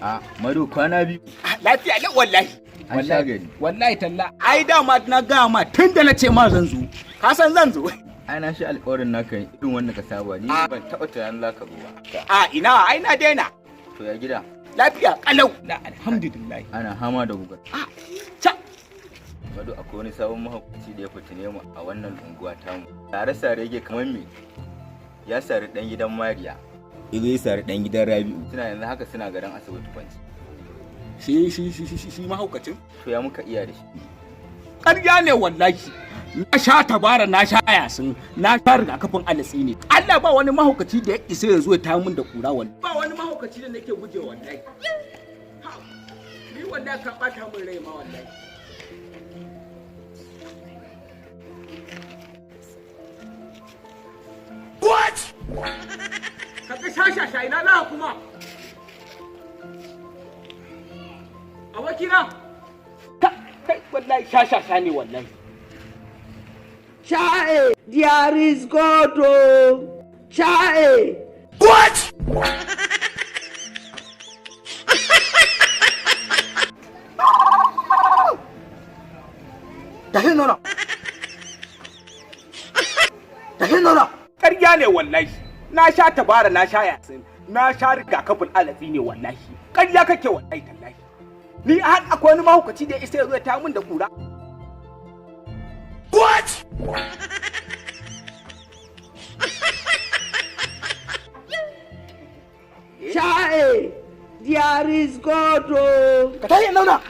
A mado kwana biyu. Lafiya ne wallahi. An sha gari. Wallahi talla. Ai dama na ga ma tun da na ce ma zan zo. Ka san zan zo. Ai na shi alƙawarin naka irin wanda ka saba ni ban taɓa tunanin za ka zo ba. A ina ai na daina. To ya gida? Lafiya kalau. Alhamdulillah. Ana hama da gugar. Ca. Mado akwai wani sabon mahaukaci da ya fitine mu a wannan unguwa tamu. Sare-sare yake kamar me? Ya sari dan gidan Mariya. Izo ya sari dan gidan Rabi'u. Suna yanzu haka suna garin asibiti kwanci. Shi mahaukacin? To ya muka iya da shi. Ƙarya ne wallahi. Na sha tabara na sha yasin na sha rigakafin alatsi ne. Allah ba wani mahaukaci da ya isa ya zo ya tayi min da kura wallahi. Ba wani mahaukaci da nake guje wallahi. Ni wallahi ka bata min rai ma wallahi. What? Kaga shashasha ina za kuma? Abokina? Kai wallahi shashasha ne wallahi. Chae, there is God. Chae. What? Tahin nono. Tahin nono. Ƙarya ne wallahi. Na sha tabara na sha yasin. Na sha rigakafin alatsi ne wallahi. Ƙarya kake wallahi tallahi. Ni har akwai wani mahaukaci da isa ya zo ya ta min da kura. What? Chae, there is God. Ka tayi nauna.